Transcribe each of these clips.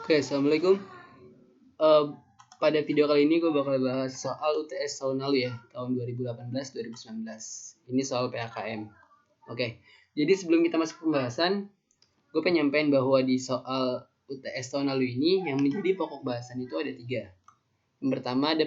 Oke, assalamualaikum. Eh, Pada video kali ini gue bakal bahas soal UTS tahun lalu ya, tahun 2018-2019. Ini soal PAKM. Oke, jadi sebelum kita masuk pembahasan, gue pengen nyampein bahwa di soal UTS tahun lalu ini yang menjadi pokok bahasan itu ada 3. Yang pertama ada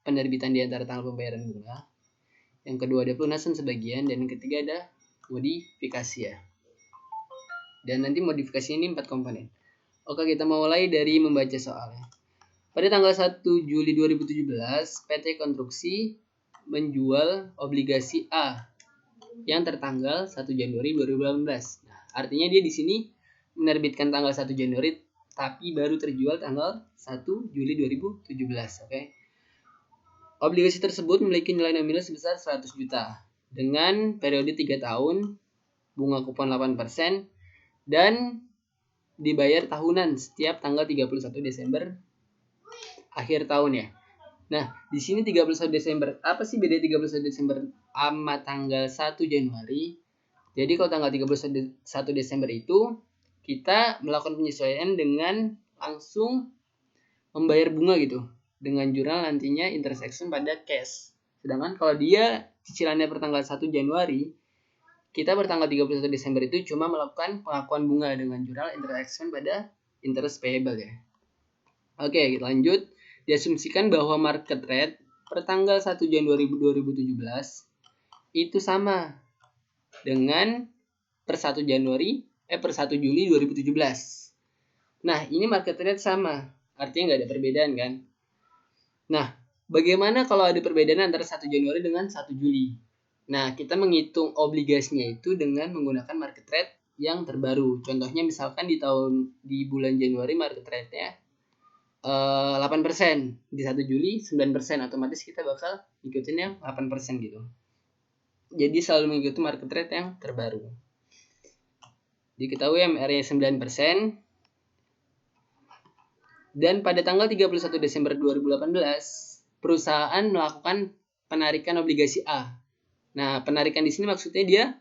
penerbitan di antara tanggal pembayaran bunga. Yang kedua ada pelunasan sebagian, dan yang ketiga ada modifikasi ya. Dan nanti modifikasi ini 4 komponen. Oke, kita mulai dari membaca soalnya. Pada tanggal 1 Juli 2017, PT Konstruksi menjual obligasi A yang tertanggal 1 Januari 2018. Nah, artinya dia di sini menerbitkan tanggal 1 Januari tapi baru terjual tanggal 1 Juli 2017, oke. Obligasi tersebut memiliki nilai nominal sebesar 100 juta dengan periode 3 tahun, bunga kupon 8% dan dibayar tahunan setiap tanggal 31 Desember akhir tahun ya. Nah, di sini 31 Desember. Apa sih beda 31 Desember sama tanggal 1 Januari? Jadi kalau tanggal 31 Desember itu kita melakukan penyesuaian dengan langsung membayar bunga gitu. Dengan jurnal nantinya intersection pada cash. Sedangkan kalau dia cicilannya per tanggal 1 Januari, kita bertanggal 31 Desember itu cuma melakukan pengakuan bunga dengan jurnal intersection pada interest payable ya. Oke, lanjut. Diasumsikan bahwa market rate per tanggal 1 Januari 2017 itu sama dengan per 1 Juli 2017. Nah, ini market rate sama. Artinya nggak ada perbedaan kan? Nah, bagaimana kalau ada perbedaan antara 1 Januari dengan 1 Juli? Nah, kita menghitung obligasinya itu dengan menggunakan market rate yang terbaru. Contohnya misalkan di bulan Januari market rate-nya 8%, di 1 Juli 9%, otomatis kita bakal ikutin yang 8% gitu. Jadi selalu mengikuti market rate yang terbaru. Diketahui MR-nya 9%. Dan pada tanggal 31 Desember 2018, perusahaan melakukan penarikan obligasi A. Nah, penarikan di sini maksudnya dia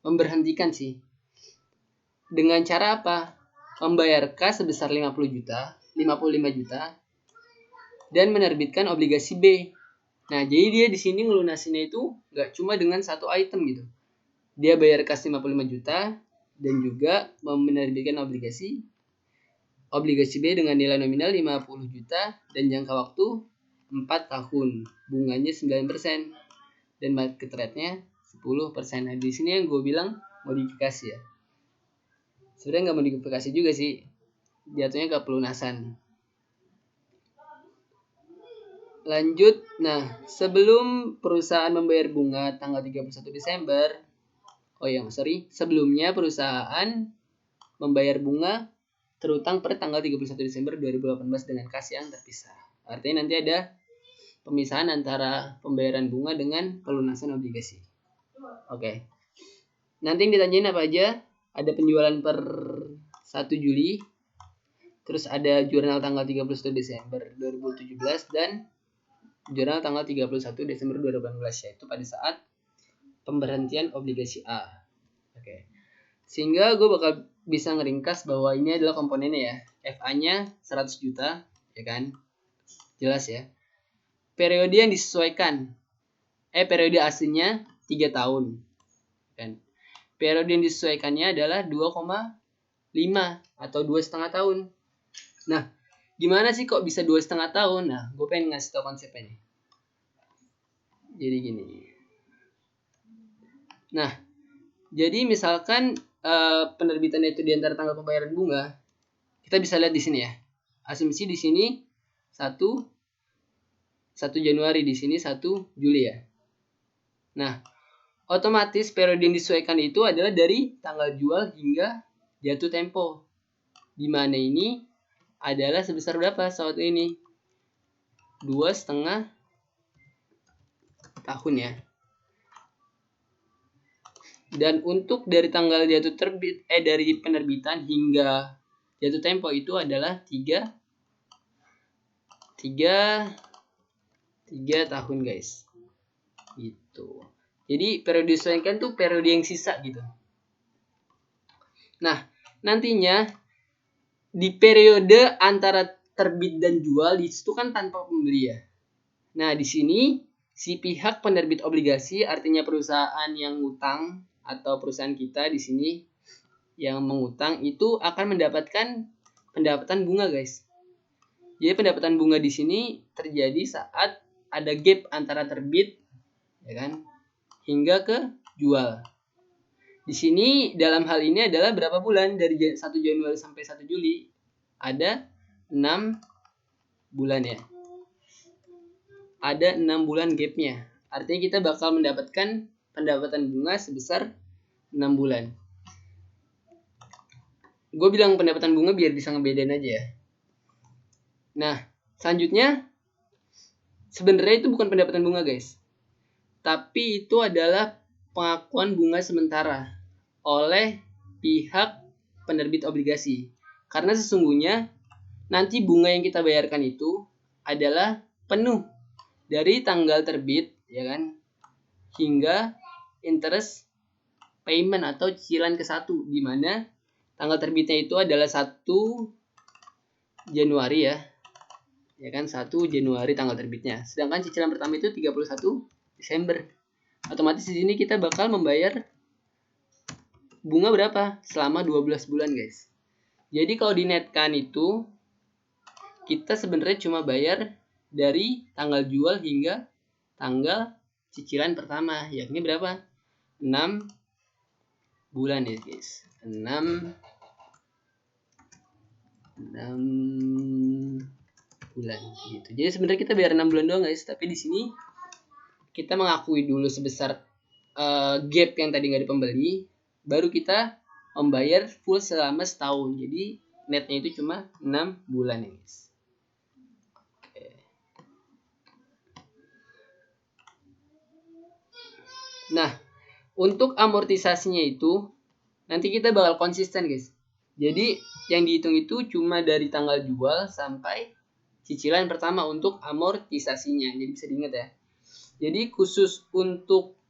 memberhentikan sih. Dengan cara apa? Membayar kas sebesar 55 juta dan menerbitkan obligasi B. Nah, jadi dia di sini ngelunasinnya itu nggak cuma dengan satu item gitu. Dia bayar kas 55 juta dan juga menerbitkan obligasi B dengan nilai nominal 50 juta dan jangka waktu 4 tahun. Bunganya 9% dan market rate-nya 10%. Nah, di sini yang gue bilang modifikasi ya. Sebenarnya nggak modifikasi juga sih. Jatuhnya ke pelunasan. Lanjut, nah sebelum perusahaan membayar bunga tanggal 31 Desember, sebelumnya perusahaan membayar bunga terutang per tanggal 31 Desember 2018 dengan kas yang terpisah. Artinya nanti ada pemisahan antara pembayaran bunga dengan pelunasan obligasi. Oke. Nanti yang ditanyain apa aja? Ada penjualan per 1 Juli, terus ada jurnal tanggal 31 Desember 2017 dan jurnal tanggal 31 Desember 2018, yaitu pada saat pemberhentian obligasi A. Oke. Sehingga gue bakal bisa ngeringkas bahwa ini adalah komponennya ya. FA-nya 100 juta, ya kan? Jelas ya. Periode yang disesuaikan. Periode aslinya 3 tahun. Kan? Periode yang disesuaikannya adalah 2,5 atau 2,5 tahun. Nah, gimana sih kok bisa 2,5 tahun? Nah, gue pengen ngasih tau konsepnya. Jadi gini. Nah, jadi misalkan penerbitannya itu di antara tanggal pembayaran bunga, kita bisa lihat di sini ya. Asumsi di sini 1 Januari, di sini 1 Juli ya. Nah, otomatis periode yang disesuaikan itu adalah dari tanggal jual hingga jatuh tempo. Di mana ini adalah sebesar berapa saat ini? 2,5 tahun ya. Dan untuk dari tanggal jatuh terbit dari penerbitan hingga jatuh tempo itu adalah 3 tahun guys. Gitu. Jadi periode disesuaikan tuh periode yang sisa gitu. Nah, nantinya di periode antara terbit dan jual di situ kan tanpa pembeli ya. Nah, di sini si pihak penerbit obligasi, artinya perusahaan yang ngutang atau perusahaan kita di sini yang mengutang, itu akan mendapatkan pendapatan bunga, guys. Jadi pendapatan bunga di sini terjadi saat ada gap antara terbit, ya kan, hingga ke jual. Di sini dalam hal ini adalah berapa bulan, dari 1 Januari sampai 1 Juli ada 6 bulan ya. Ada 6 bulan gapnya. Artinya kita bakal mendapatkan pendapatan bunga sebesar 6 bulan. Gue bilang pendapatan bunga biar bisa ngebedain aja ya. Nah, selanjutnya sebenarnya itu bukan pendapatan bunga, guys. Tapi itu adalah pengakuan bunga sementara oleh pihak penerbit obligasi. Karena sesungguhnya nanti bunga yang kita bayarkan itu adalah penuh dari tanggal terbit, ya kan, hingga interest payment atau cicilan ke-1, di mana tanggal terbitnya itu adalah 1 Januari ya. Ya kan, 1 Januari tanggal terbitnya. Sedangkan cicilan pertama itu 31 Desember. Otomatis di sini kita bakal membayar bunga berapa? Selama 12 bulan, guys. Jadi kalau dinetkan itu kita sebenarnya cuma bayar dari tanggal jual hingga tanggal cicilan pertama, yakni berapa? 6 bulan ya, guys. 6 bulan gitu. Jadi sebenarnya kita bayar 6 bulan doang, guys, tapi di sini kita mengakui dulu sebesar gap yang tadi nggak ada pembeli, baru kita membayar full selama setahun. Jadi netnya itu cuma 6 bulan ya, guys. Oke. Nah, untuk amortisasinya itu nanti kita bakal konsisten, guys. Jadi yang dihitung itu cuma dari tanggal jual sampai cicilan pertama untuk amortisasinya. Jadi bisa diingat ya. Jadi khusus untuk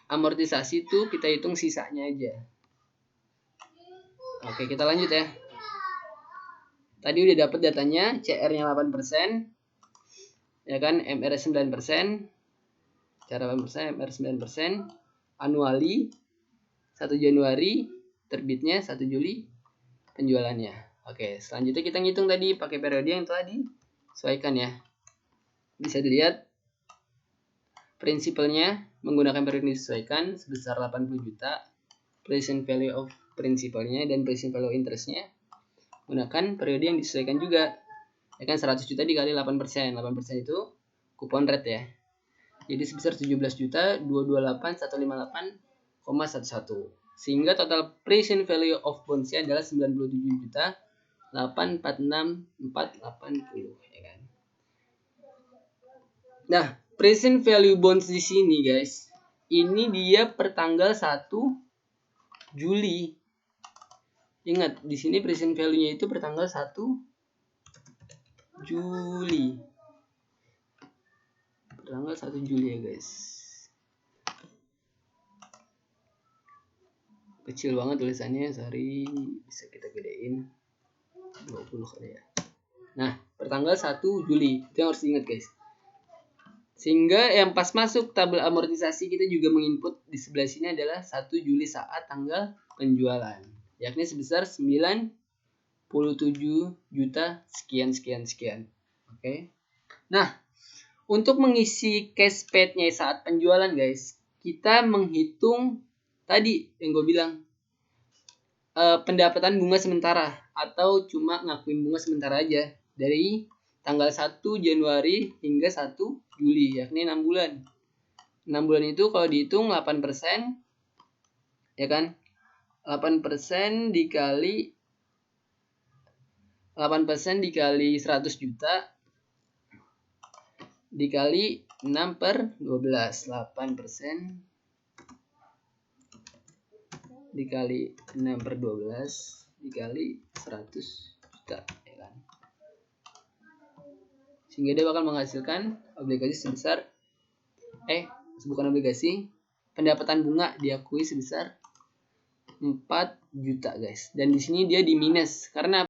amortisasi itu kita hitung sisanya aja. Oke, kita lanjut ya. Tadi udah dapat datanya, CR-nya 8%. Ya kan, MR 9%. Cara 8%, MR 9%. Anuali 1 Januari, terbitnya 1 Juli, penjualannya. Oke, selanjutnya kita ngitung tadi pakai periode yang telah disesuaikan ya. Bisa dilihat prinsipalnya menggunakan periode disesuaikan sebesar 80 juta, present value of prinsipalnya dan present value interestnya menggunakan periode yang disesuaikan juga. Ya kan, 100 juta dikali 8%. 8% itu kupon rate ya. Jadi sebesar 17 juta 228.158,11. Sehingga total present value of bonds-nya adalah 97 juta 846.480 ya kan. Nah, present value bonds di sini, guys, ini dia per tanggal 1 Juli. Ingat, di sini present value-nya itu per tanggal 1 Juli. Per tanggal 1 Juli ya, guys. Kecil banget tulisannya, sorry, bisa kita gedein 20 kali ya. Nah, per tanggal 1 Juli, itu yang harus diingat, guys. Sehingga yang pas masuk tabel amortisasi kita juga menginput di sebelah sini adalah 1 Juli saat tanggal penjualan, yakni sebesar 97 juta sekian. Oke. Nah, untuk mengisi cash paid-nya saat penjualan, guys, kita menghitung tadi yang gue bilang pendapatan bunga sementara atau cuma ngakuin bunga sementara aja dari tanggal 1 Januari hingga 1 Juli, yakni 6 bulan. 6 bulan itu kalau dihitung 8%, ya kan? 8% dikali 100 juta dikali 6 per 12. 8% dikali 6 per 12 dikali 100 juta, ya kan? Sehingga dia bakal menghasilkan obligasi sebesar bukan obligasi, pendapatan bunga diakui sebesar 4 juta, guys. Dan di sini dia di minus karena